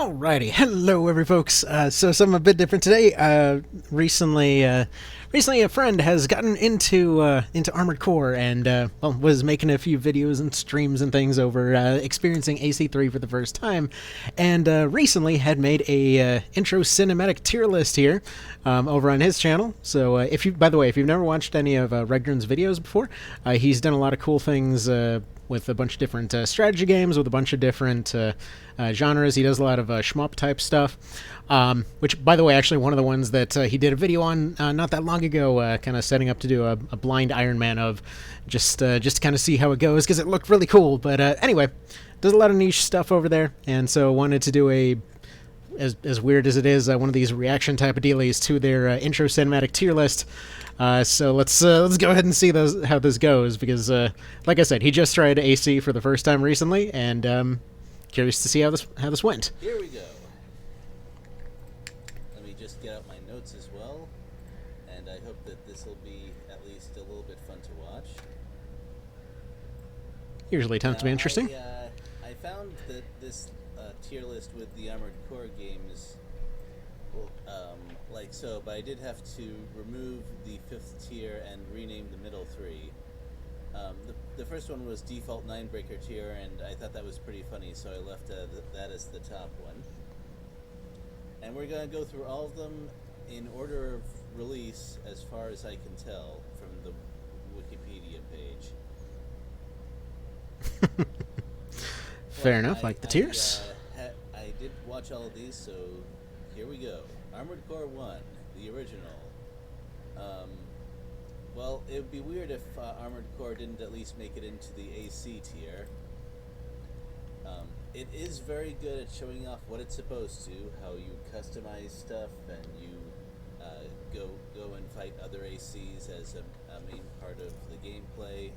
Alrighty, hello every folks. So something a bit different today. Recently a friend has gotten into Armored Core and was making a few videos and streams and things over experiencing AC3 for the first time, and recently had made a intro cinematic tier list here over on his channel. So by the way, if you've never watched any of Regdren's videos before, he's done a lot of cool things. With a bunch of different strategy games, with a bunch of different genres. He does a lot of shmup type stuff, which, by the way, actually one of the ones that he did a video on not that long ago, kind of setting up to do a blind Iron Man of, just to kind of see how it goes, because it looked really cool. But anyway, does a lot of niche stuff over there, and so wanted to do a, as weird as it is, one of these reaction type of dealies to their intro cinematic tier list. So let's go ahead and see how this goes, because like I said, he just tried AC for the first time recently, and curious to see how this went. Here we go. Let me just get out my notes as well, and I hope that this will be at least a little bit fun to watch. Usually tends to be interesting. I found that this tier list with the Armored Core games, like so, but I did have to remove the 5th tier and rename the middle 3. The first one was default 9-breaker tier, and I thought that was pretty funny, so I left that as the top one. And we're going to go through all of them in order of release, as far as I can tell from the Wikipedia page. Fair enough, like the tiers. I did watch all of these, so here we go. Armored Core 1, the original. Well, it would be weird if Armored Core didn't at least make it into the AC tier. It is very good at showing off what it's supposed to, how you customize stuff, and you go and fight other ACs as a main part of the gameplay.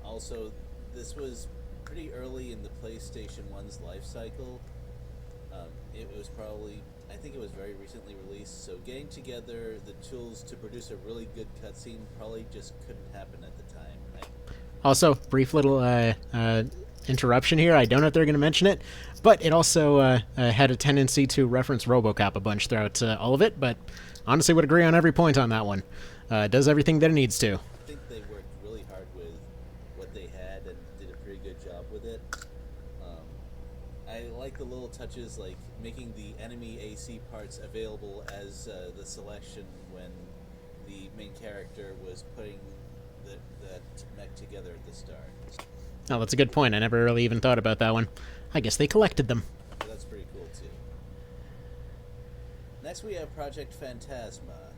Also, this was pretty early in the PlayStation 1's life cycle. It was probably, I think it was very recently released, so getting together the tools to produce a really good cutscene probably just couldn't happen at the time, right? Also, brief little interruption here. I don't know if they're going to mention it, but it also had a tendency to reference RoboCop a bunch throughout all of it, but honestly would agree on every point on that one. Does everything that it needs to. I think they worked really hard with what they had and did a pretty good job with it. I like the little touches, like making the enemy AC parts available as the selection when the main character was putting that mech together at the start. Oh, that's a good point. I never really even thought about that one. I guess they collected them. So that's pretty cool, too. Next we have Project Phantasma.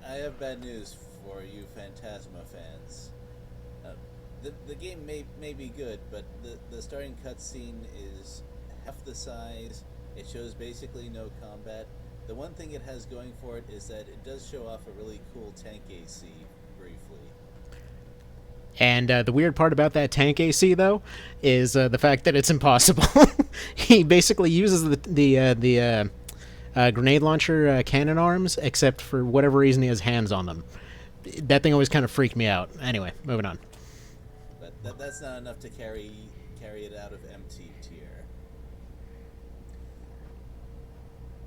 I have bad news for you Phantasma fans. The game may be good, but the starting cutscene is half the size. It shows basically no combat. The one thing it has going for it is that it does show off a really cool tank AC briefly. And the weird part about that tank AC, though, is the fact that it's impossible. He basically uses the grenade launcher cannon arms, except for whatever reason he has hands on them. That thing always kind of freaked me out. Anyway, moving on. But that's not enough to carry it out of MT tier.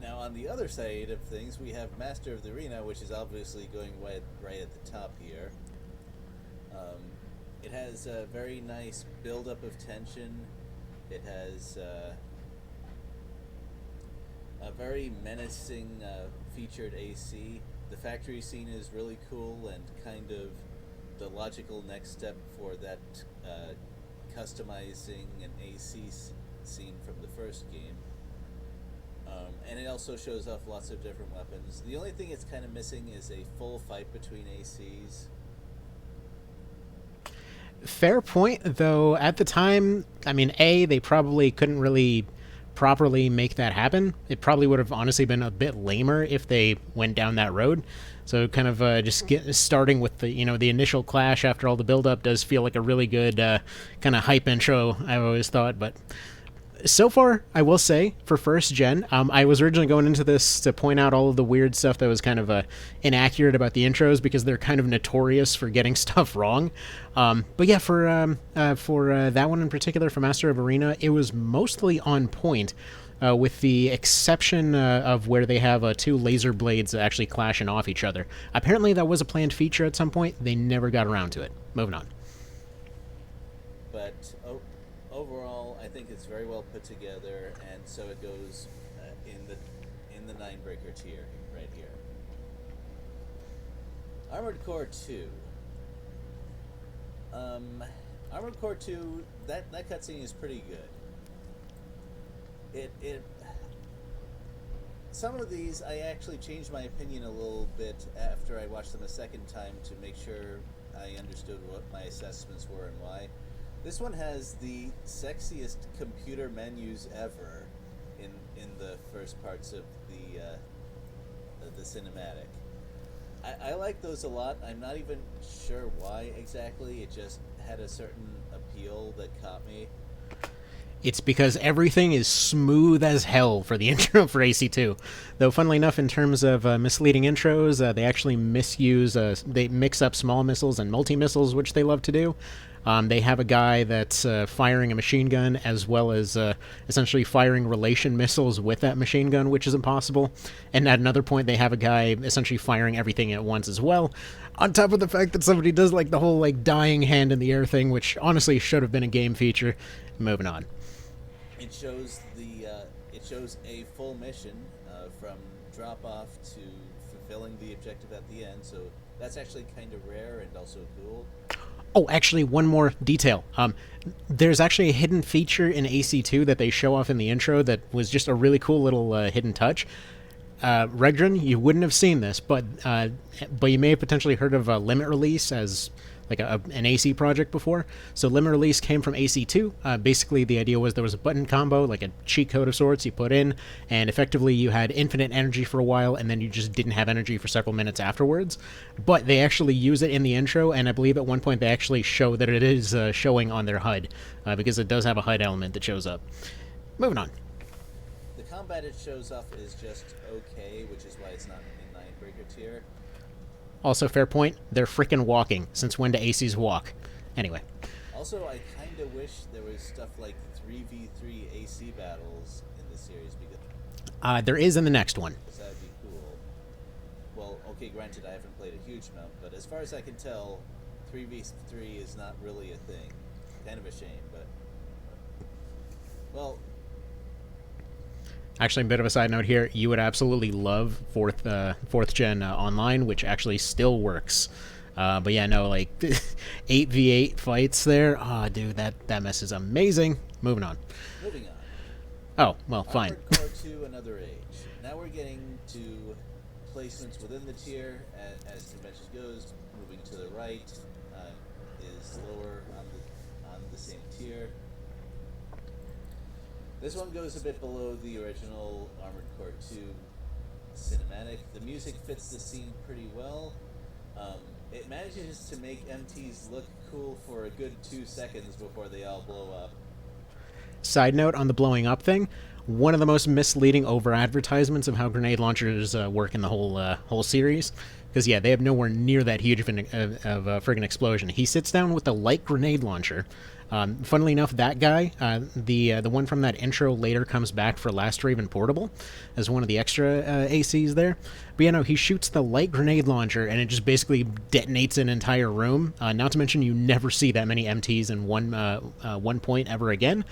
Now, on the other side of things, we have Master of the Arena, which is obviously going right at the top here. It has a very nice build-up of tension. It has a very menacing featured AC. The factory scene is really cool and kind of the logical next step for that customizing an AC scene from the first game. And it also shows off lots of different weapons. The only thing it's kind of missing is a full fight between ACs. Fair point, though. At the time, I mean, they probably couldn't really properly make that happen. It probably would have honestly been a bit lamer if they went down that road. So kind of just starting with the the initial clash after all the build-up does feel like a really good kind of hype intro, I've always thought. But So far, I will say, for first gen, I was originally going into this to point out all of the weird stuff that was kind of inaccurate about the intros because they're kind of notorious for getting stuff wrong. But yeah, for that one in particular, for Master of Arena, it was mostly on point. With the exception of where they have two laser blades actually clashing off each other. Apparently, that was a planned feature at some point. They never got around to it. Moving on. But overall, I think it's very well put together, and so it goes in the nine breaker tier right here. Armored Core 2. Armored Core 2, that cutscene is pretty good. It some of these I actually changed my opinion a little bit after I watched them a second time to make sure I understood what my assessments were and why. This one has the sexiest computer menus ever in the first parts of the cinematic. I like those a lot. I'm not even sure why exactly. It just had a certain appeal that caught me. It's because everything is smooth as hell for the intro for AC2. Though, funnily enough, in terms of misleading intros, they actually they mix up small missiles and multi-missiles, which they love to do. They have a guy that's firing a machine gun as well as essentially firing relation missiles with that machine gun, which is impossible. And at another point, they have a guy essentially firing everything at once as well. On top of the fact that somebody does like the whole like dying hand in the air thing, which honestly should have been a game feature. Moving on. It shows a full mission from drop off to fulfilling the objective at the end. So that's actually kind of rare and also cool. Oh, actually, one more detail. There's actually a hidden feature in AC2 that they show off in the intro that was just a really cool little hidden touch. Regdren, you wouldn't have seen this, but you may have potentially heard of Limit Release as like an AC project before. So Limit Release came from AC2. Basically, the idea was there was a button combo, like a cheat code of sorts you put in, and effectively you had infinite energy for a while, and then you just didn't have energy for several minutes afterwards. But they actually use it in the intro, and I believe at one point they actually show that it is showing on their HUD, because it does have a HUD element that shows up. Moving on. The combat it shows off is just okay, which is why it's not in the 9-breaker tier. Also, fair point, they're freaking walking. Since when do ACs walk? Anyway. Also, I kind of wish there was stuff like 3v3 AC battles in the series, because there is in the next one. that would be cool. Well, okay, granted, I haven't played a huge amount, but as far as I can tell, 3v3 is not really a thing. Kind of a shame, but... Well... Actually, a bit of a side note here, you would absolutely love fourth gen online, which actually still works. But yeah, no, like 8v8 fights there. Ah, dude, that mess is amazing. Moving on. Oh, well, fine. Armored Core 2, Another Age. Now we're getting to placements within the tier. As convention goes, moving to the right is lower on the same tier. This one goes a bit below the original Armored Core 2 cinematic. The music fits the scene pretty well. It manages to make MTs look cool for a good 2 seconds before they all blow up. Side note on the blowing up thing, one of the most misleading over advertisements of how grenade launchers work in the whole series. Because yeah, they have nowhere near that huge of a friggin' explosion. He sits down with a light grenade launcher. Funnily enough, that guy, the one from that intro, later comes back for Last Raven Portable as one of the extra ACs there. But yeah, no, he shoots the light grenade launcher and it just basically detonates an entire room. Not to mention, you never see that many MTs in one point ever again.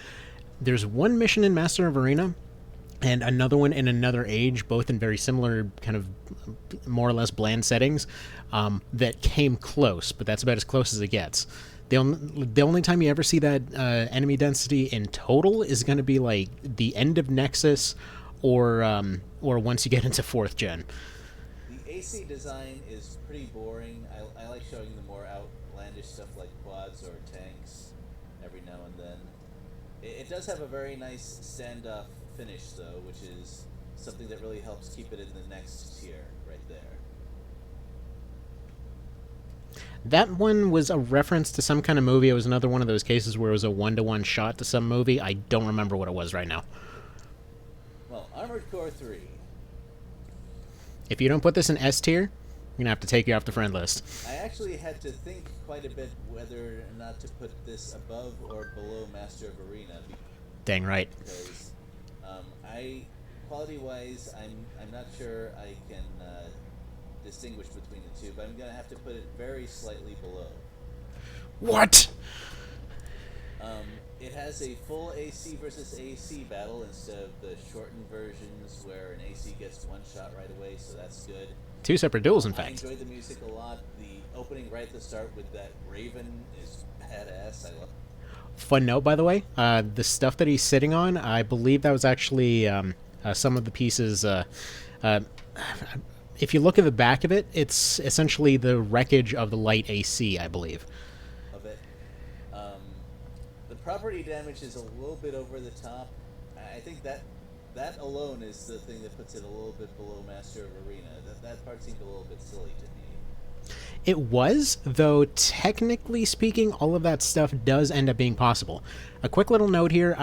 There's one mission in Master of Arena and another one in Another Age, both in very similar kind of more or less bland settings, that came close, but that's about as close as it gets. The only time you ever see that enemy density in total is going to be like the end of Nexus or once you get into 4th gen. The AC design is pretty boring. I like showing the more outlandish stuff like quads or tanks every now and then. It does have a very nice standoff finish, though, which is something that really helps keep it in the next tier right there. That one was a reference to some kind of movie. It was another one of those cases where it was a one-to-one shot to some movie. I don't remember what it was right now. Well, Armored Core 3. If you don't put this in S tier, I'm going to have to take you off the friend list. I actually had to think quite a bit whether or not to put this above or below Master of Arena. Dang right. Because quality-wise, I'm not sure I can distinguish between the two, but I'm going to have to put it very slightly below. What? It has a full AC versus AC battle instead of the shortened versions where an AC gets one shot right away, so that's good. 2 separate duels, in I fact. enjoyed the music a lot. The opening right at the start with that Raven is badass. I love it. Fun note, by the way, the stuff that he's sitting on, I believe that was actually some of the pieces. If you look at the back of it, it's essentially the wreckage of the light AC, I believe. Of it. The property damage is a little bit over the top. I think that alone is the thing that puts it a little bit below Master of Arena. That part seemed a little bit silly to me. It was, though technically speaking, all of that stuff does end up being possible. A quick little note here,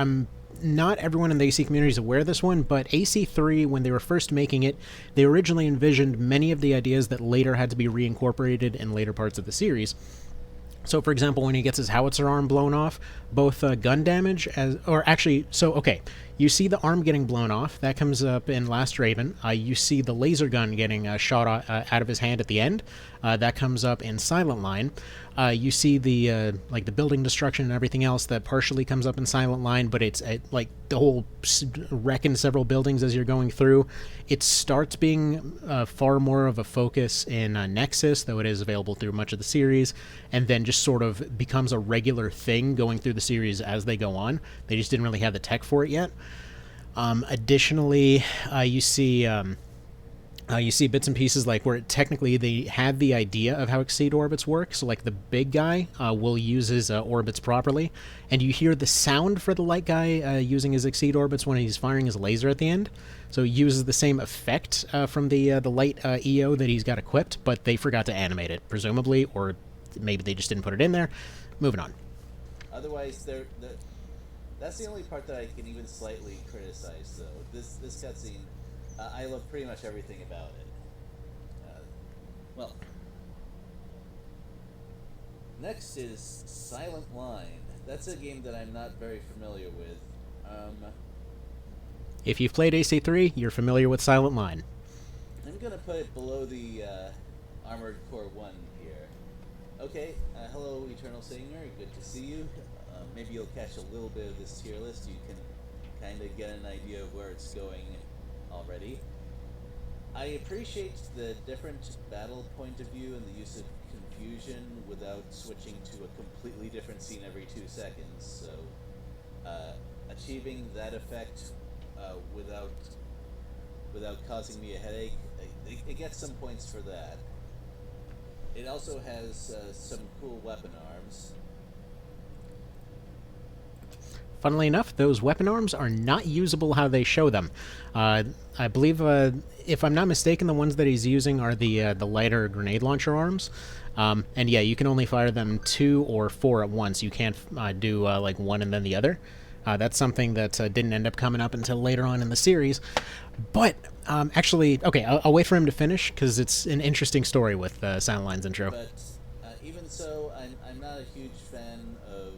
not everyone in the AC community is aware of this one, but AC3, when they were first making it, they originally envisioned many of the ideas that later had to be reincorporated in later parts of the series. So, for example, when he gets his howitzer arm blown off, both gun damage you see the arm getting blown off. That comes up in Last Raven. You see the laser gun getting shot out of his hand at the end. That comes up in Silent Line. You see the building destruction and everything else that partially comes up in Silent Line, but it's like the whole wreck in several buildings as you're going through. It starts being far more of a focus in Nexus, though it is available through much of the series, and then just sort of becomes a regular thing going through the series as they go on. They just didn't really have the tech for it yet. Additionally, you see bits and pieces like where technically they had the idea of how exceed orbits work. So like the big guy will use his orbits properly, and you hear the sound for the light guy using his exceed orbits when he's firing his laser at the end. So he uses the same effect from the light EO that he's got equipped, but they forgot to animate it, presumably, or maybe they just didn't put it in there. Moving on. Otherwise, that's the only part that I can even slightly criticize, though. This cutscene, I love pretty much everything about it. Next is Silent Line. That's a game that I'm not very familiar with. If you've played AC3, you're familiar with Silent Line. I'm going to put it below the Armored Core 1 here. Okay, hello Eternal Singer, good to see you. Maybe you'll catch a little bit of this tier list. You can kind of get an idea of where it's going already. I appreciate the different battle point of view and the use of confusion without switching to a completely different scene every 2 seconds. So achieving that effect without causing me a headache, it gets some points for that. It also has some cool weapon arms. Funnily enough, those weapon arms are not usable how they show them. I believe, if I'm not mistaken, the ones that he's using are the lighter grenade launcher arms. And yeah, you can only fire them 2 or 4 at once. You can't do like one and then the other. That's something that didn't end up coming up until later on in the series. But actually, okay, I'll wait for him to finish because it's an interesting story with Silent Line's intro. But even so, I'm not a huge fan of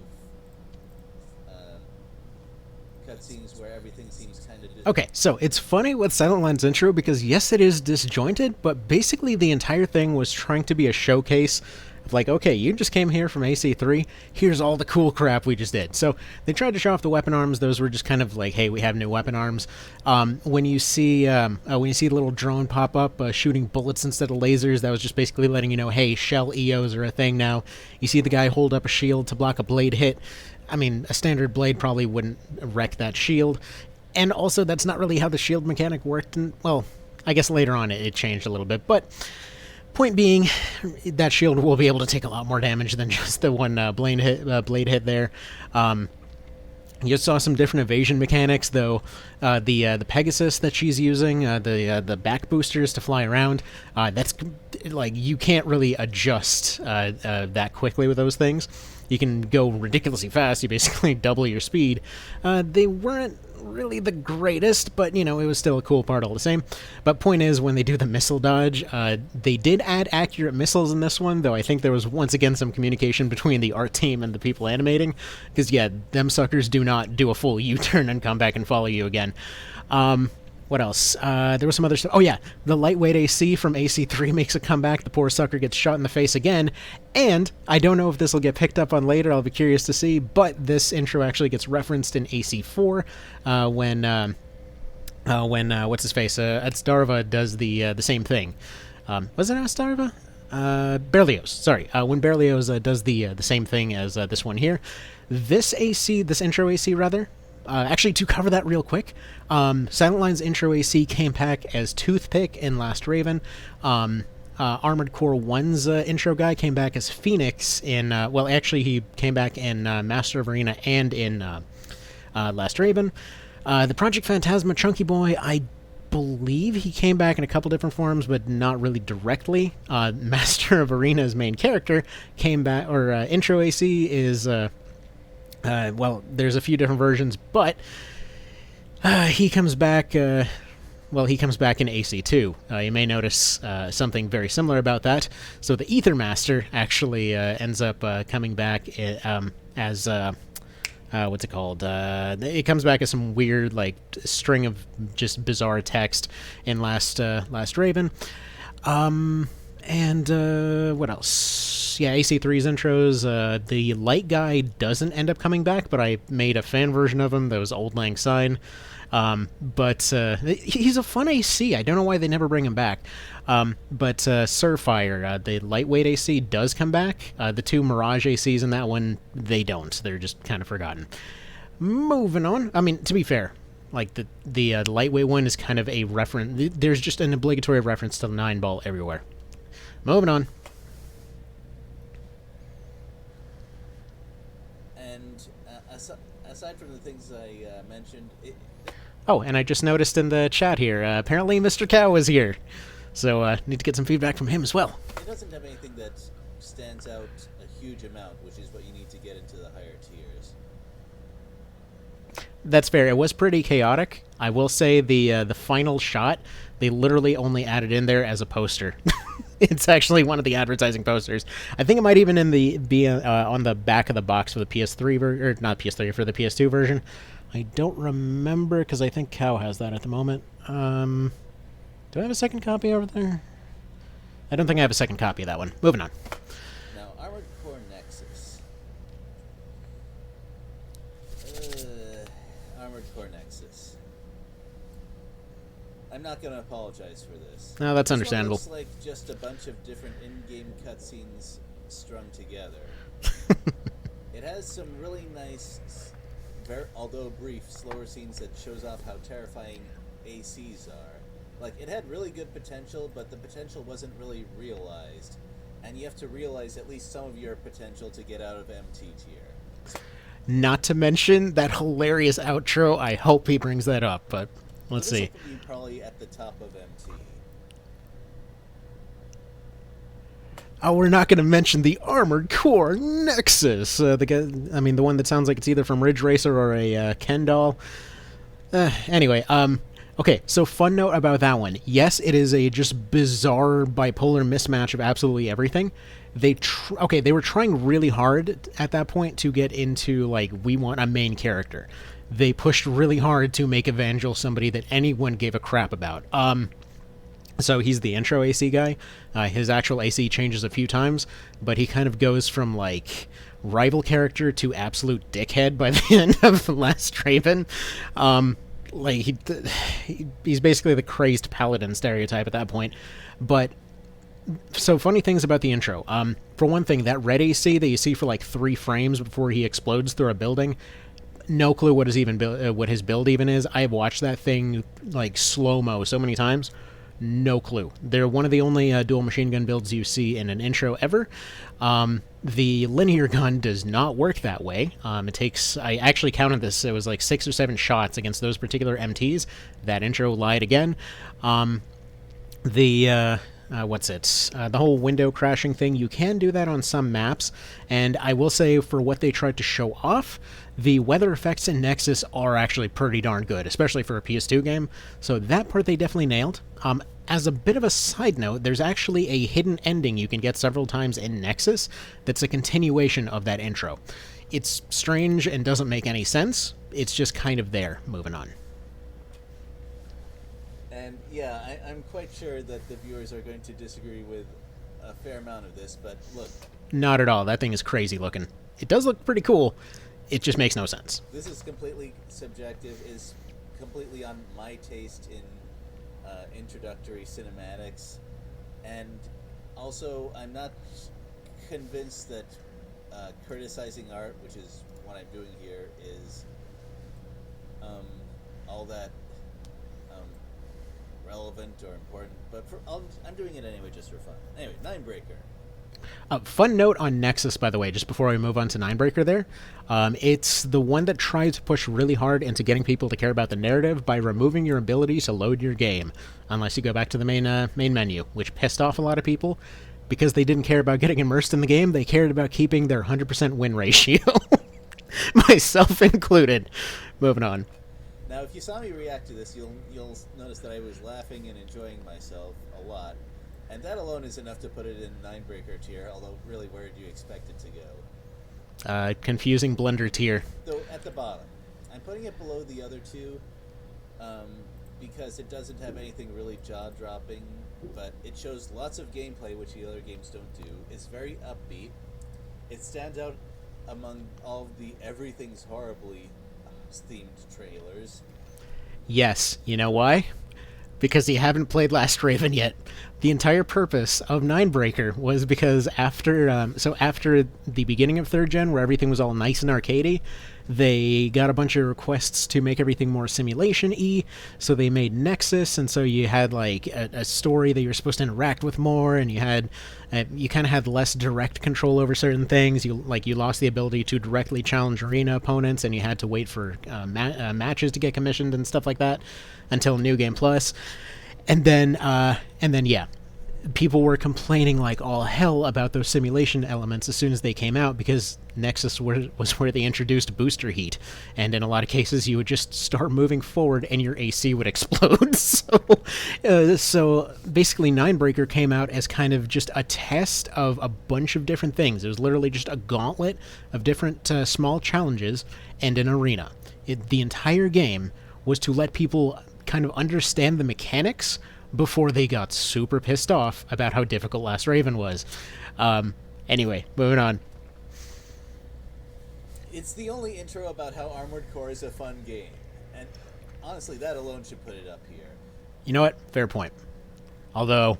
cutscenes where everything seems kind of... Okay, so it's funny with Silent Line's intro because yes, it is disjointed, but basically the entire thing was trying to be a showcase of like, okay, you just came here from AC3, here's all the cool crap we just did. So they tried to show off the weapon arms. Those were just kind of like, hey, we have new weapon arms. When you see the little drone pop up shooting bullets instead of lasers, that was just basically letting you know, hey, shell EOs are a thing now. You see the guy hold up a shield to block a blade hit. I mean, a standard blade probably wouldn't wreck that shield. And also, that's not really how the shield mechanic worked. And, well, I guess later on it changed a little bit. But point being, that shield will be able to take a lot more damage than just the one blade hit there. You saw some different evasion mechanics, though. The Pegasus that she's using, the back boosters to fly around, that's like you can't really adjust that quickly with those things. You can go ridiculously fast. You basically double your speed. They weren't really the greatest, but it was still a cool part all the same. But point is, when they do the missile dodge, they did add accurate missiles in this one, though I think there was once again some communication between the art team and the people animating, because yeah, them suckers do not do a full U-turn and come back and follow you again. What else? There was some other stuff. Oh yeah, the lightweight AC from AC3 makes a comeback. The poor sucker gets shot in the face again, and I don't know if this will get picked up on later. I'll be curious to see, but this intro actually gets referenced in AC4 when what's his face? Adstarva does the same thing. Was it Adstarva? Berlioz. Sorry, when Berlioz does the same thing as this one here. This intro AC rather. Actually, to cover that real quick, Silent Line's intro AC came back as Toothpick in Last Raven. Armored Core 1's intro guy came back as Phoenix in... well, actually, he came back in Master of Arena and in Last Raven. The Project Phantasma Chunky Boy, I believe he came back in a couple different forms, but not really directly. Master of Arena's main character came back... or intro AC is... well, there's a few different versions, but he comes back. He comes back in AC2. You may notice something very similar about that. So the Ether Master actually ends up coming back as what's it called? It comes back as some weird like string of just bizarre text in Last Raven. And what else? Yeah, AC3's intros. The light guy doesn't end up coming back, but I made a fan version of him that was Old Lang Syne. But he's a fun AC. I don't know why they never bring him back. But Surfire, the lightweight AC, does come back. The two Mirage ACs in that one, they don't. They're just kind of forgotten. Moving on. I mean, to be fair, like the lightweight one is kind of a reference. There's just an obligatory reference to the 9-ball everywhere. Moving on. And aside from the things I mentioned... Oh, and I just noticed in the chat here, apparently Mr. Cow was here. So, need to get some feedback from him as well. It doesn't have anything that stands out a huge amount, which is what you need to get into the higher tiers. That's fair. It was pretty chaotic. I will say the final shot, they literally only added in there as a poster. It's actually one of the advertising posters. I think it might even be on the back of the box for the PS3 version, or not PS3, for the PS2 version. I don't remember, because I think Cow has that at the moment. Do I have a second copy over there? I don't think I have a second copy of that one. Moving on. Now, Armored Core Nexus. Armored Core Nexus. I'm not going to apologize for this. No, that's understandable. It looks like just a bunch of different in-game cutscenes strung together. It has some really nice, although brief, slower scenes that shows off how terrifying ACs are. Like, it had really good potential, but the potential wasn't really realized. And you have to realize at least some of your potential to get out of MT tier. Not to mention that hilarious outro. I hope he brings that up, but let's see. This will be probably at the top of MT. Oh, we're not going to mention the Armored Core Nexus. The one that sounds like it's either from Ridge Racer or a Ken doll. Anyway, okay, so fun note about that one. Yes, it is a just bizarre bipolar mismatch of absolutely everything. They were trying really hard at that point to get into, like, we want a main character. They pushed really hard to make Evangel somebody that anyone gave a crap about. So he's the intro AC guy. His actual AC changes a few times, but he kind of goes from, like, rival character to absolute dickhead by the end of Last Raven. He's basically the crazed paladin stereotype at that point. But, so funny things about the intro. For one thing, that red AC that you see for, like, 3 frames before he explodes through a building, no clue what his build even is. I have watched that thing, like, slow-mo so many times. no clue. They're one of the only dual machine gun builds you see in an intro ever. The linear gun does not work that way. It takes, I actually counted this, it was like 6 or 7 shots against those particular MTs. That intro lied again. The whole window crashing thing, you can do that on some maps, and I will say for what they tried to show off, the weather effects in Nexus are actually pretty darn good, especially for a PS2 game, so that part they definitely nailed. As a bit of a side note, there's actually a hidden ending you can get several times in Nexus that's a continuation of that intro. It's strange and doesn't make any sense, it's just kind of there. Moving on. And yeah, I'm quite sure that the viewers are going to disagree with a fair amount of this, but look. Not at all. That thing is crazy looking. It does look pretty cool. It just makes no sense. This is completely subjective, is completely on my taste in introductory cinematics. And also, I'm not convinced that criticizing art, which is what I'm doing here, is all that relevant or important, but I'm doing it anyway just for fun. Anyway, Ninebreaker. Fun note on Nexus, by the way, just before we move on to Ninebreaker there. It's the one that tries to push really hard into getting people to care about the narrative by removing your ability to load your game, unless you go back to the main menu, which pissed off a lot of people because they didn't care about getting immersed in the game, they cared about keeping their 100% win ratio. Myself included. Moving on. Now, if you saw me react to this, you'll notice that I was laughing and enjoying myself a lot. And that alone is enough to put it in Ninebreaker tier, although really where do you expect it to go? Confusing blender tier. So at the bottom. I'm putting it below the other two because it doesn't have anything really jaw-dropping, but it shows lots of gameplay, which the other games don't do. It's very upbeat. It stands out among all the Everything's Horribly themed trailers. Yes, you know why? Because you haven't played Last Raven yet. The entire purpose of Ninebreaker was because after the beginning of 3rd Gen, where everything was all nice and arcadey, they got a bunch of requests to make everything more simulation-y, so they made Nexus, and so you had like a story that you were supposed to interact with more, and you kind of had less direct control over certain things. You lost the ability to directly challenge arena opponents, and you had to wait for matches to get commissioned and stuff like that until New Game Plus. And then yeah, people were complaining like all hell about those simulation elements as soon as they came out because Nexus was where they introduced booster heat, and in a lot of cases you would just start moving forward and your AC would explode. So basically Ninebreaker came out as kind of just a test of a bunch of different things. It was literally just a gauntlet of different small challenges and an arena. The entire game was to let people kind of understand the mechanics before they got super pissed off about how difficult Last Raven was. Anyway, moving on. It's the only intro about how Armored Core is a fun game, and honestly, that alone should put it up here. You know what? Fair point. Although,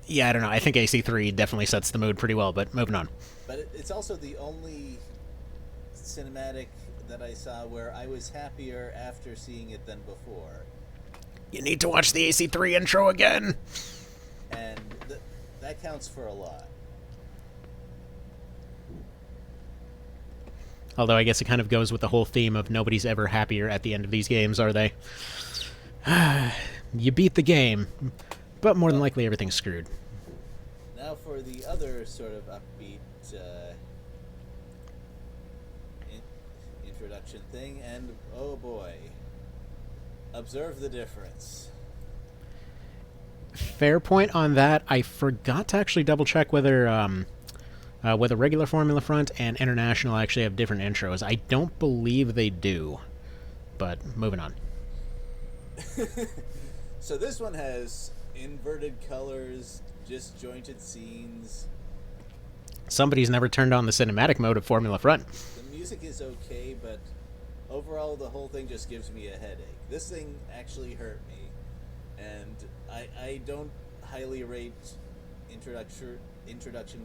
yeah, I don't know. I think AC3 definitely sets the mood pretty well, but moving on. But it's also the only cinematic that I saw where I was happier after seeing it than before. You need to watch the AC3 intro again. And that counts for a lot. Although I guess it kind of goes with the whole theme of nobody's ever happier at the end of these games, are they? You beat the game, but more than likely everything's screwed. Now for the other sort of upbeat introduction thing, and oh boy, observe the difference. Fair point on that. I forgot to actually double check whether regular Formula Front and International actually have different intros. I don't believe they do, but moving on. So this one has inverted colors, disjointed scenes. Somebody's never turned on the cinematic mode of Formula Front. The music is okay, but overall the whole thing just gives me a headache. This thing actually hurt me, and I don't highly rate introduction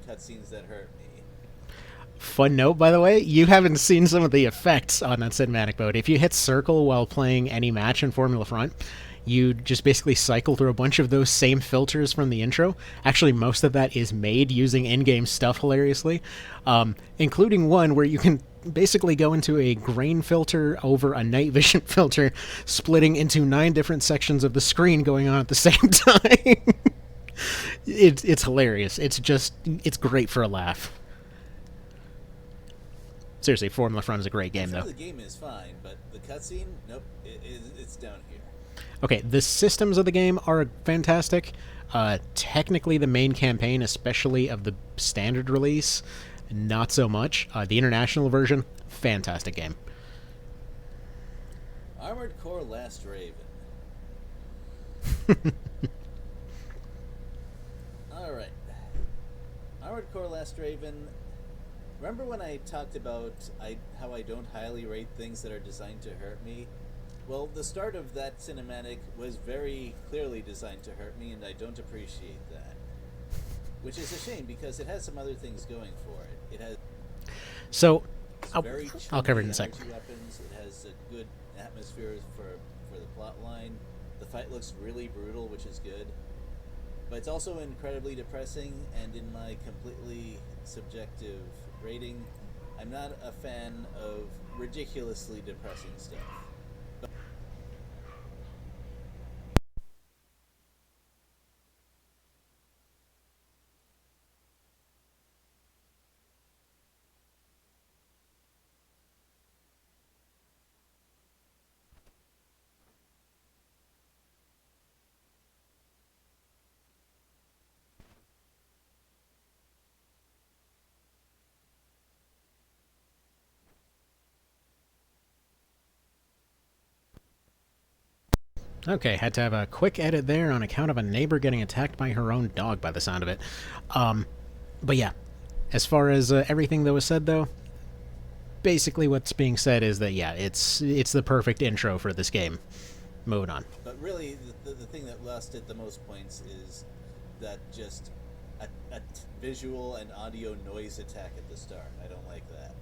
cutscenes that hurt me. Fun note, by the way, you haven't seen some of the effects on that cinematic mode. If you hit circle while playing any match in Formula Front, you just basically cycle through a bunch of those same filters from the intro. Actually, most of that is made using in-game stuff, hilariously, including one where you can basically go into a grain filter over a night vision filter, splitting into 9 different sections of the screen going on at the same time. It's hilarious. It's great for a laugh. Seriously, Formula Front is a great game, though. The game is fine, but the cutscene, nope, it's down here. Okay, the systems of the game are fantastic. Technically, the main campaign, especially of the standard release, not so much. The international version, fantastic game. Armored Core Last Raven. Alright. Armored Core Last Raven. Remember when I talked about how I don't highly rate things that are designed to hurt me? Well, the start of that cinematic was very clearly designed to hurt me, and I don't appreciate that. Which is a shame, because it has some other things going for it. It has... So, I'll cover it in a second. Weapons. It has a good atmosphere for the plot line. The fight looks really brutal, which is good. But it's also incredibly depressing, and in my completely subjective rating, I'm not a fan of ridiculously depressing stuff. Okay, had to have a quick edit there on account of a neighbor getting attacked by her own dog by the sound of it. But yeah, as far as everything that was said, though, basically what's being said is that, yeah, it's the perfect intro for this game. Moving on. But really, the thing that lost it the most points is that just a visual and audio noise attack at the start. I don't like that.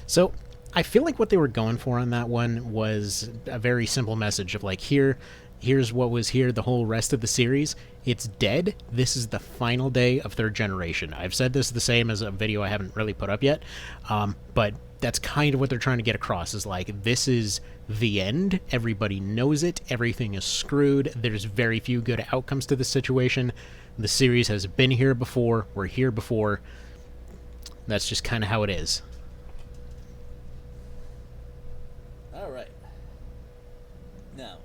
So, I feel like what they were going for on that one was a very simple message of like, here's what was here the whole rest of the series. It's dead. This is the final day of 3rd generation. I've said this the same as a video I haven't really put up yet, but that's kind of what they're trying to get across, is like, this is the end. Everybody knows it. Everything is screwed. There's very few good outcomes to this situation. The series has been here before. We're here before. That's just kind of how it is. Alright. Now.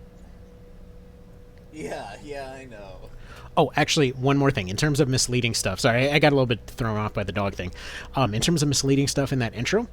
Yeah, I know. Oh, actually, one more thing. In terms of misleading stuff, sorry, I got a little bit thrown off by the dog thing. In terms of misleading stuff in that intro,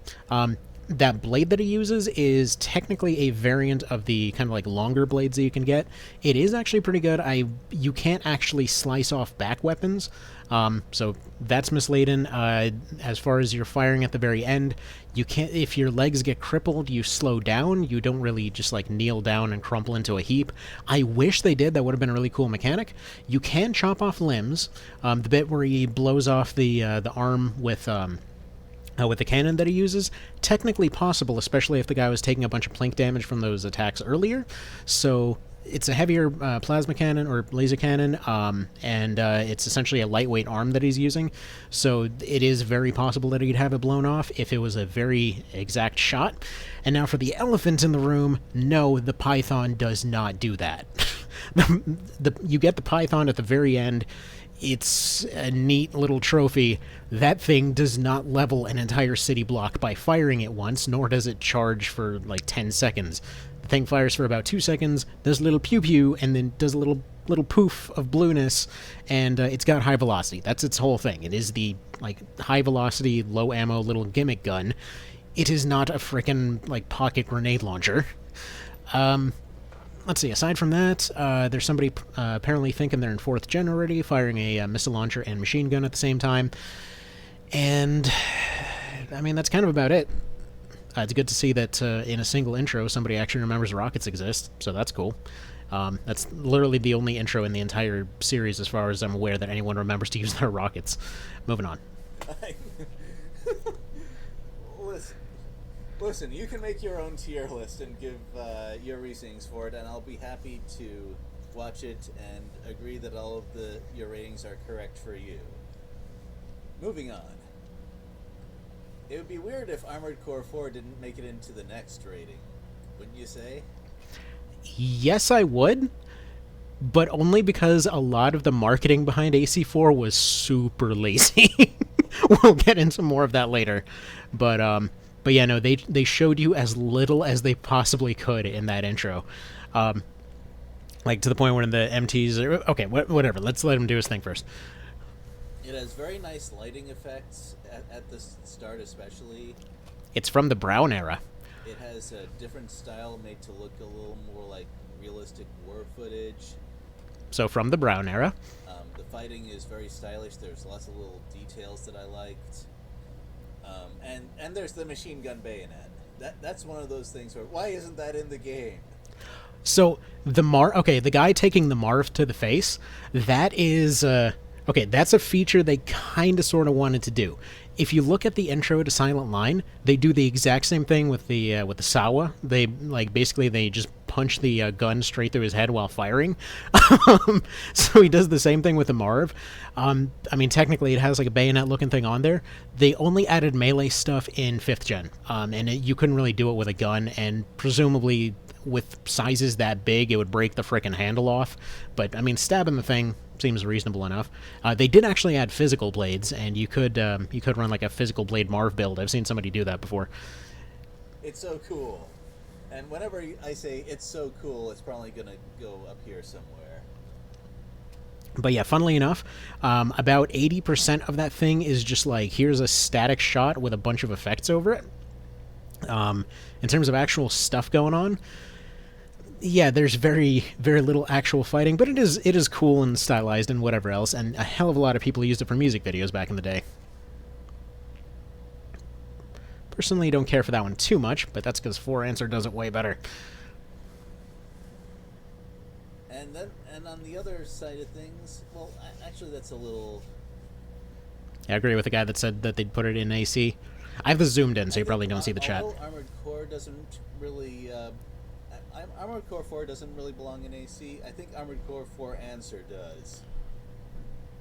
that blade that he uses is technically a variant of the kind of like longer blades that you can get. It is actually pretty good. You can't actually slice off back weapons, so that's misleading. As far as your firing at the very end, you can't. If your legs get crippled, you slow down. You don't really just like kneel down and crumple into a heap. I wish they did. That would have been a really cool mechanic. You can chop off limbs. The bit where he blows off the arm with the cannon that he uses, technically possible, especially if the guy was taking a bunch of plink damage from those attacks earlier. So it's a heavier plasma cannon or laser cannon, and it's essentially a lightweight arm that he's using. So it is very possible that he'd have it blown off if it was a very exact shot. And now for the elephant in the room, no, the Python does not do that. You get the Python at the very end. It's a neat little trophy. That thing does not level an entire city block by firing it once, nor does it charge for like 10 seconds. The thing fires for about 2 seconds, does a little pew-pew, and then does a little poof of blueness, and it's got high velocity. That's its whole thing. It is the like high velocity, low ammo little gimmick gun. It is not a frickin' like pocket grenade launcher. Let's see, aside from that, there's somebody apparently thinking they're in 4th gen already, firing a missile launcher and machine gun at the same time. And, I mean, that's kind of about it. It's good to see that in a single intro, somebody actually remembers rockets exist, so that's cool. That's literally the only intro in the entire series, as far as I'm aware, that anyone remembers to use their rockets. Moving on. Listen, you can make your own tier list and give your reasonings for it, and I'll be happy to watch it and agree that all of your ratings are correct for you. Moving on. It would be weird if Armored Core 4 didn't make it into the next rating, wouldn't you say? Yes, I would, but only because a lot of the marketing behind AC4 was super lazy. We'll get into more of that later, but yeah, no, they showed you as little as they possibly could in that intro, like to the point where the MTs are okay. Whatever, let's let him do his thing first. It has very nice lighting effects at the start, especially. It's from the Brown era. It has a different style made to look a little more like realistic war footage. So from the Brown era. The fighting is very stylish. There's lots of little details that I liked. And there's the machine gun bayonet. That's one of those things where, why isn't that in the game? So the guy taking the Marv to the face, that is okay, that's a feature they kind of sort of wanted to do. If you look at the intro to Silent Line, they do the exact same thing with the Sawa. They basically they just punch the gun straight through his head while firing. So he does the same thing with the Marv. I mean, technically it has like a bayonet looking thing on there. They only added melee stuff in 5th gen, and you couldn't really do it with a gun, and presumably with sizes that big it would break the frickin' handle off. But I mean, stabbing the thing seems reasonable enough. They did actually add physical blades, and you could run like a physical blade Marv build. I've seen somebody do that before. It's so cool. And whenever I say it's so cool, it's probably going to go up here somewhere. But yeah, funnily enough, about 80% of that thing is just like, here's a static shot with a bunch of effects over it. In terms of actual stuff going on, yeah, there's very, very little actual fighting, but it is cool and stylized and whatever else, and a hell of a lot of people used it for music videos back in the day. Personally, don't care for that one too much, but that's because For Answer does it way better. And on the other side of things, well, actually that's a little... I agree with the guy that said that they'd put it in AC. I have this zoomed in, so you probably don't see the chat. Armored Core doesn't really... Armored Core 4 doesn't really belong in AC. I think Armored Core 4 Answer does.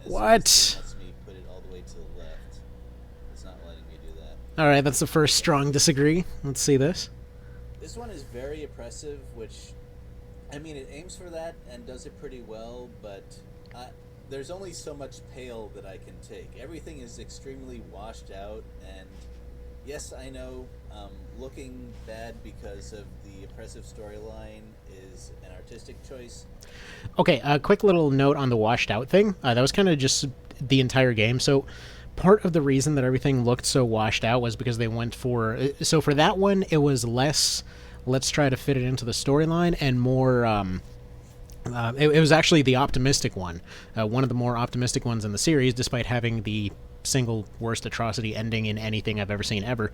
What? Lets me put it all the way to the left. It's not letting me do that. Alright, that's the first strong disagree. Let's see this. This one is very oppressive, which... I mean, it aims for that and does it pretty well, but there's only so much pale that I can take. Everything is extremely washed out, and yes, I know looking bad because of the oppressive storyline is an artistic choice. Okay, a quick little note on the washed out thing. That was kind of just the entire game. So part of the reason that everything looked so washed out was because they went for... So for that one, it was less... let's try to fit it into the storyline, and more... it was actually the optimistic one. One of the more optimistic ones in the series, despite having the single worst atrocity ending in anything I've ever seen ever.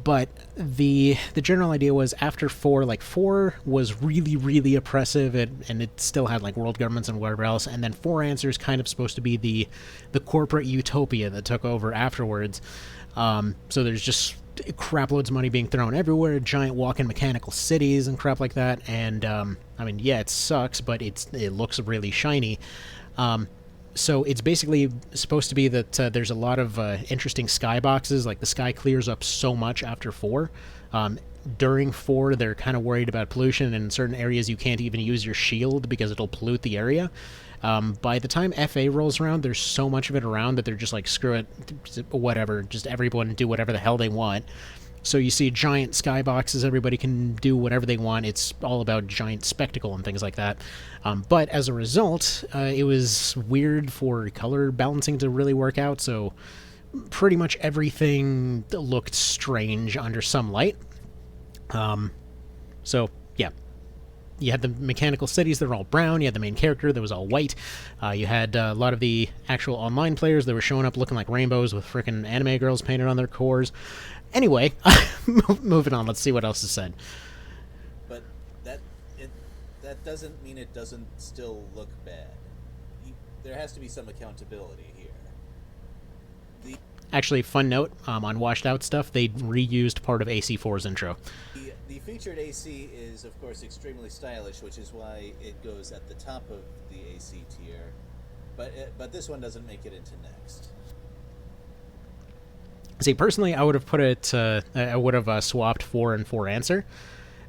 But the general idea was after 4, like 4 was really, really oppressive, and it still had like world governments and whatever else, and then 4 Answer is kind of supposed to be the corporate utopia that took over afterwards. So there's just crap loads of money being thrown everywhere, giant walk-in mechanical cities and crap like that, and I mean, yeah, it sucks, but it looks really shiny. So it's basically supposed to be that there's a lot of interesting skyboxes. Like the sky clears up so much after 4. During 4, they're kind of worried about pollution, and in certain areas you can't even use your shield because it'll pollute the area. By the time FA rolls around, there's so much of it around that they're just like, screw it, whatever, just everyone do whatever the hell they want. So you see giant skyboxes, everybody can do whatever they want. It's all about giant spectacle and things like that. But as a result, it was weird for color balancing to really work out, so pretty much everything looked strange under some light. So, yeah. You had the mechanical cities that were all brown. You had the main character that was all white. You had a lot of the actual online players that were showing up looking like rainbows with frickin' anime girls painted on their cores. Anyway, moving on. Let's see what else is said. But that doesn't mean it doesn't still look bad. There has to be some accountability here. Actually, fun note, on Washed Out stuff, they reused part of AC4's intro. The featured AC is, of course, extremely stylish, which is why it goes at the top of the AC tier. But this one doesn't make it into Next. See, personally, I would have put it. I would have swapped For and For Answer,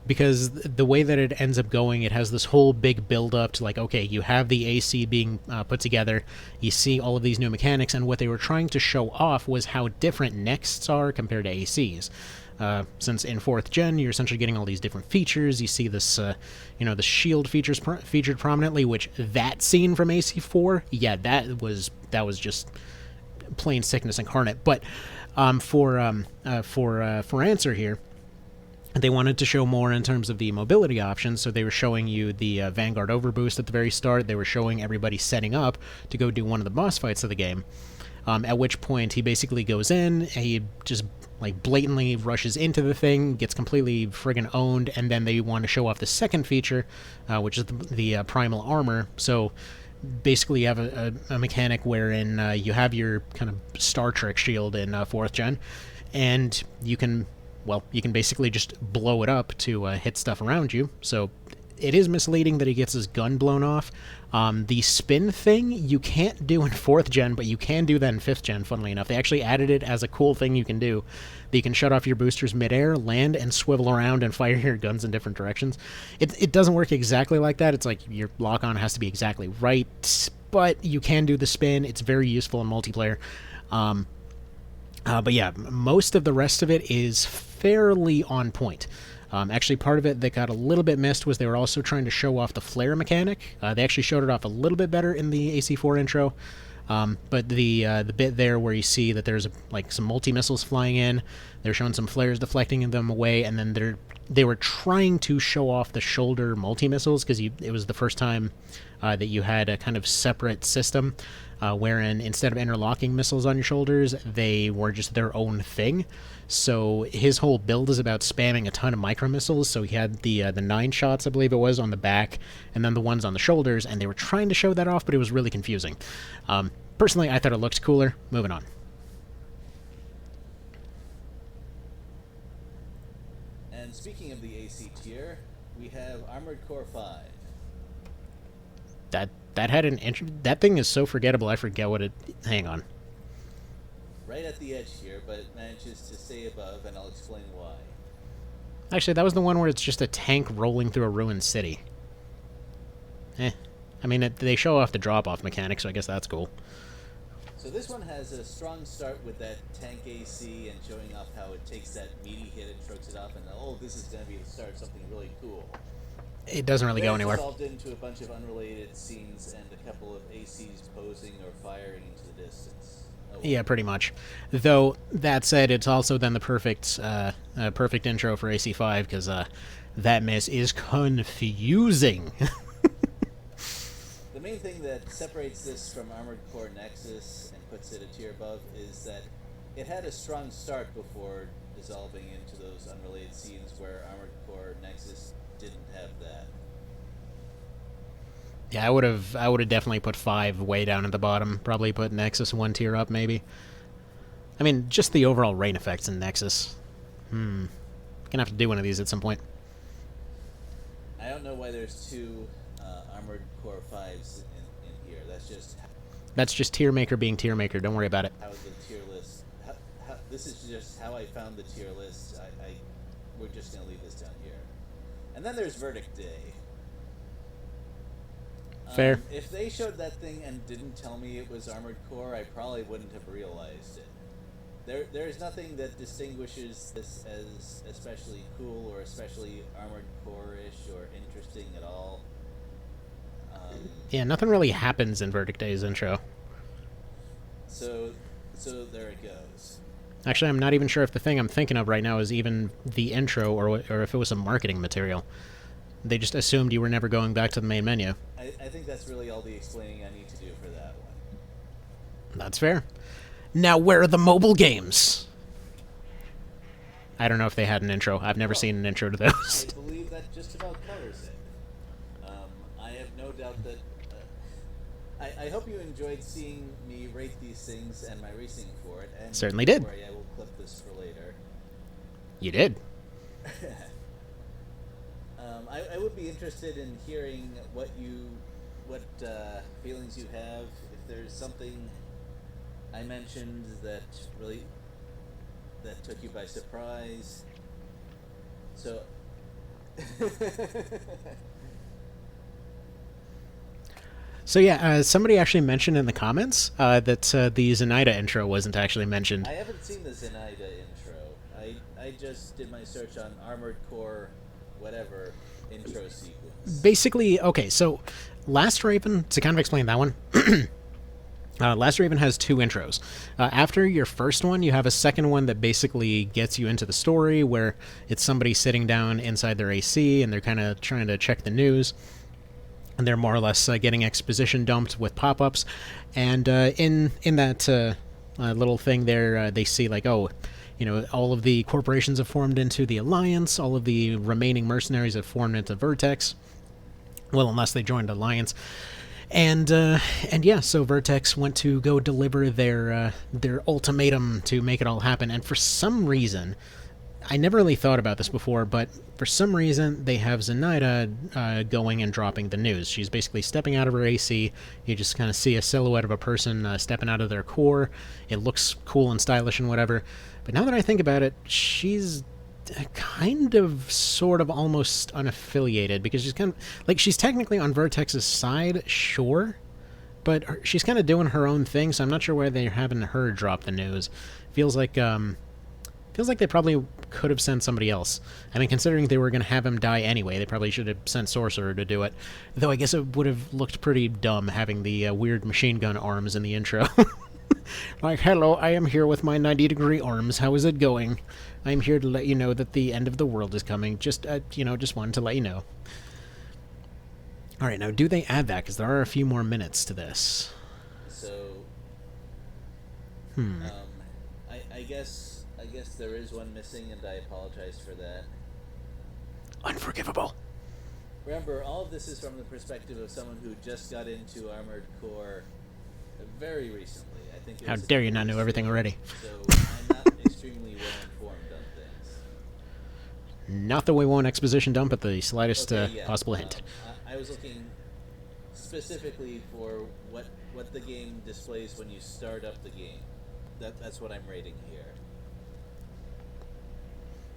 because the way that it ends up going, it has this whole big build up to, like, okay, you have the AC being put together, you see all of these new mechanics, and what they were trying to show off was how different Nexts are compared to ACs. Since in 4th gen, you're essentially getting all these different features. You see this, the shield features featured prominently, which that scene from AC4, yeah, that was just plain sickness incarnate. But for Answer here, they wanted to show more in terms of the mobility options, so they were showing you the Vanguard Overboost at the very start. They were showing everybody setting up to go do one of the boss fights of the game, at which point he basically goes in, and he just like blatantly rushes into the thing, gets completely friggin' owned, and then they want to show off the second feature, which is the Primal Armor. So basically you have a mechanic wherein you have your kind of Star Trek shield in 4th gen, and you can basically just blow it up to hit stuff around you. So it is misleading that he gets his gun blown off. The spin thing you can't do in 4th gen, but you can do that in 5th gen, funnily enough. They actually added it as a cool thing you can do. That you can shut off your boosters midair, land, and swivel around and fire your guns in different directions. It doesn't work exactly like that. It's like your lock-on has to be exactly right, but you can do the spin. It's very useful in multiplayer. But yeah, most of the rest of it is fairly on point. Actually, part of it that got a little bit missed was they were also trying to show off the flare mechanic. They actually showed it off a little bit better in the AC4 intro, but the bit there where you see that there's like some multi-missiles flying in, they're showing some flares deflecting them away, and then they were trying to show off the shoulder multi-missiles, because it was the first time that you had a kind of separate system, wherein instead of interlocking missiles on your shoulders, they were just their own thing. So his whole build is about spamming a ton of micro missiles. So he had the 9 shots, I believe it was, on the back, and then the ones on the shoulders, and they were trying to show that off, but it was really confusing. Personally, I thought it looked cooler. Moving on. And speaking of the AC tier, we have Armored Core 5. That had that thing is so forgettable. I forget what it. Hang on. Right at the edge here, but it manages to stay above, and I'll explain why. Actually, that was the one where it's just a tank rolling through a ruined city. I mean, they show off the drop-off mechanic, so I guess that's cool. So this one has a strong start with that tank AC and showing off how it takes that meaty hit and strokes it off, and this is going to be the start of something really cool. It doesn't really go anywhere. It's evolved into a bunch of unrelated scenes and a couple of ACs posing or firing into the distance. Yeah, pretty much. Though, that said, it's also then the perfect intro for AC5, because that mess is confusing. The main thing that separates this from Armored Core Nexus and puts it a tier above is that it had a strong start before dissolving into those unrelated scenes, where Armored Core Nexus didn't have that. Yeah, I would have definitely put 5 way down at the bottom. Probably put Nexus 1 tier up, maybe. I mean, just the overall rain effects in Nexus. Gonna have to do one of these at some point. I don't know why there's 2 Armored Core 5s in here. That's just tier maker being tier maker. Don't worry about it. How the tier list... this is just how I found the tier list. We're just gonna leave this down here. And then there's Verdict Day. Fair. If they showed that thing and didn't tell me it was Armored Core, I probably wouldn't have realized it. There's nothing that distinguishes this as especially cool or especially Armored Core-ish or interesting at all. Yeah, nothing really happens in Verdict Day's intro. So there it goes. Actually, I'm not even sure if the thing I'm thinking of right now is even the intro, or if it was some marketing material. They just assumed you were never going back to the main menu. I think that's really all the explaining I need to do for that one. That's fair. Now, where are the mobile games? I don't know if they had an intro. I've never seen an intro to those. I believe that just about covers it. I have no doubt that I hope you enjoyed seeing me rate these things and my reasoning for it. And Certainly did. don't worry, I will clip this for later. You did. I would be interested in hearing what feelings you have. If there's something I mentioned that took you by surprise. So. So yeah, somebody actually mentioned in the comments that the Zenaida intro wasn't actually mentioned. I haven't seen the Zenaida intro. I just did my search on Armored Core, whatever, intro sequence. Basically, okay, so Last Raven, to kind of explain that one, Last Raven has two intros. After your first one, you have a second one that basically gets you into the story, where it's somebody sitting down inside their AC, and they're kind of trying to check the news. And they're more or less getting exposition dumped with pop-ups. And in that little thing there, they see, like, oh, you know, all of the corporations have formed into the Alliance, all of the remaining mercenaries have formed into Vertex. Well, unless they joined Alliance. And yeah, so Vertex went to go deliver their ultimatum to make it all happen. And for some reason, I never really thought about this before, but for some reason, they have Zenaida going and dropping the news. She's basically stepping out of her AC. You just kind of see a silhouette of a person stepping out of their core. It looks cool and stylish and whatever. But now that I think about it, she's kind of, sort of, almost unaffiliated, because she's kind of, like, she's technically on Vertex's side, sure, but she's kind of doing her own thing, so I'm not sure why they're having her drop the news. Feels like they probably could have sent somebody else. I mean, considering they were going to have him die anyway, they probably should have sent Sorcerer to do it. Though I guess it would have looked pretty dumb having the weird machine gun arms in the intro. Like, hello, I am here with my 90-degree arms. How is it going? I'm here to let you know that the end of the world is coming. Just wanted to let you know. Alright, now do they add that? Because there are a few more minutes to this. So, I guess there is one missing, and I apologize for that. Unforgivable. Remember, all of this is from the perspective of someone who just got into Armored Core very recently. I think. How dare you not know everything already? So I'm not extremely well informed on things. Not that we won't exposition dump at the slightest possible hint. I was looking specifically for what the game displays when you start up the game. That's what I'm rating here.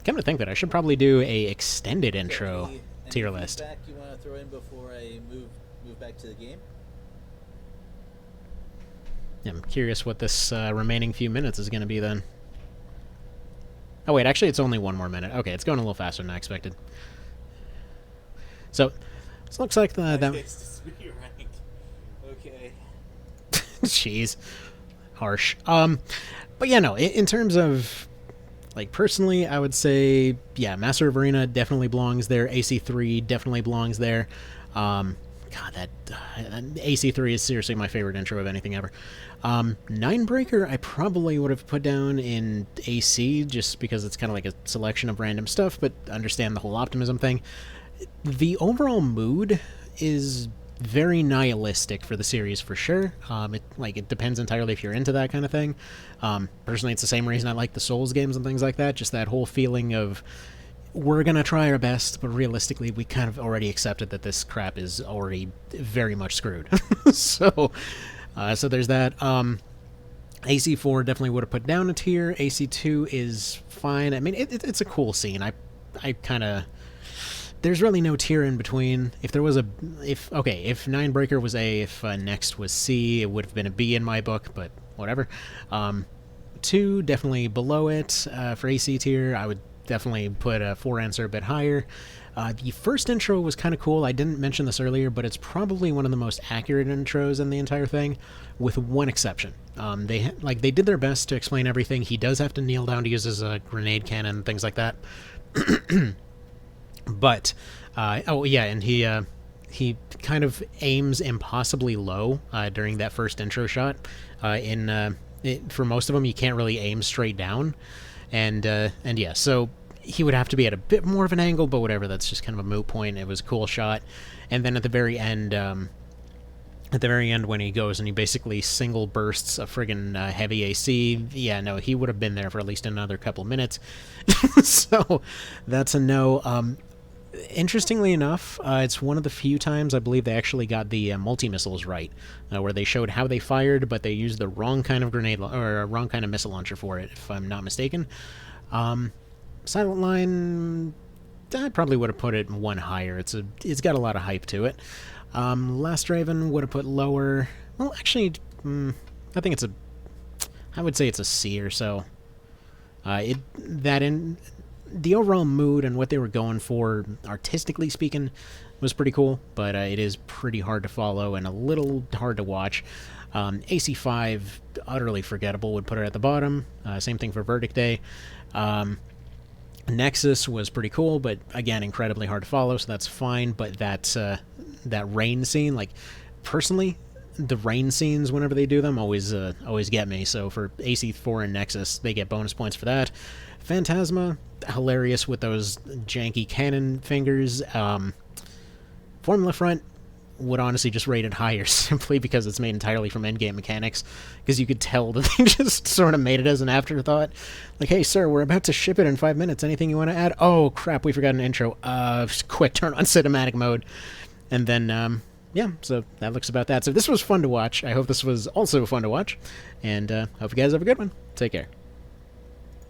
Come to think that I should probably do a extended intro tier list. Any feedback you want to throw in before I move back to the game? I'm curious what this remaining few minutes is going to be then. Oh wait, actually it's only one more minute. Okay, it's going a little faster than I expected. So, this looks like that... Okay. Jeez. Harsh. But yeah, no, in terms of... Like, personally, I would say, yeah, Master of Arena definitely belongs there. AC3 definitely belongs there. God, that AC3 is seriously my favorite intro of anything ever. Ninebreaker, I probably would have put down in AC, just because it's kind of like a selection of random stuff, but understand the whole optimism thing. The overall mood is very nihilistic for the series, for sure. It depends entirely if you're into that kind of thing. Personally, it's the same reason I like the Souls games and things like that, just that whole feeling of, we're going to try our best, but realistically, we kind of already accepted that this crap is already very much screwed. So there's that. AC4 definitely would have put down a tier. AC2 is fine. I mean, it's a cool scene. I kind of... There's really no tier in between. If Ninebreaker was A, if Next was C, it would have been a B in my book, but whatever. 2, definitely below it. For AC tier, I would definitely put a For Answer a bit higher. The first intro was kind of cool. I didn't mention this earlier, but it's probably one of the most accurate intros in the entire thing, with one exception. They did their best to explain everything. He does have to kneel down to use his grenade cannon and things like that. But and he kind of aims impossibly low during that first intro shot. For most of them, you can't really aim straight down, and yeah, so he would have to be at a bit more of an angle, but whatever, that's just kind of a moot point. It was a cool shot. And then at the very end, at the very end when he goes and he basically single bursts a friggin' heavy AC, yeah, no, he would have been there for at least another couple minutes. So that's a no. Interestingly enough, it's one of the few times I believe they actually got the multi-missiles right, where they showed how they fired, but they used the wrong kind of grenade or wrong kind of missile launcher for it, if I'm not mistaken. Silent Line, I probably would have put it one higher. It's got a lot of hype to it. Last Raven would have put lower. Well, actually, I think I would say it's a C or so. The overall mood and what they were going for, artistically speaking, was pretty cool, but it is pretty hard to follow and a little hard to watch. AC5, utterly forgettable, would put it at the bottom. Same thing for Verdict Day. Nexus was pretty cool, but again, incredibly hard to follow, so that's fine. But that rain scene, like, personally, the rain scenes, whenever they do them, always get me. So for AC4 and Nexus, they get bonus points for that. Phantasma, hilarious with those janky cannon fingers. Formula Front would honestly just rate it higher simply because it's made entirely from endgame mechanics, because you could tell that they just sort of made it as an afterthought. Like, hey sir, we're about to ship it in 5 minutes, anything you want to add? Oh crap, we forgot an intro. Quick, turn on cinematic mode. And then yeah, so that looks about that. So this was fun to watch. I hope this was also fun to watch, and hope you guys have a good one. Take care.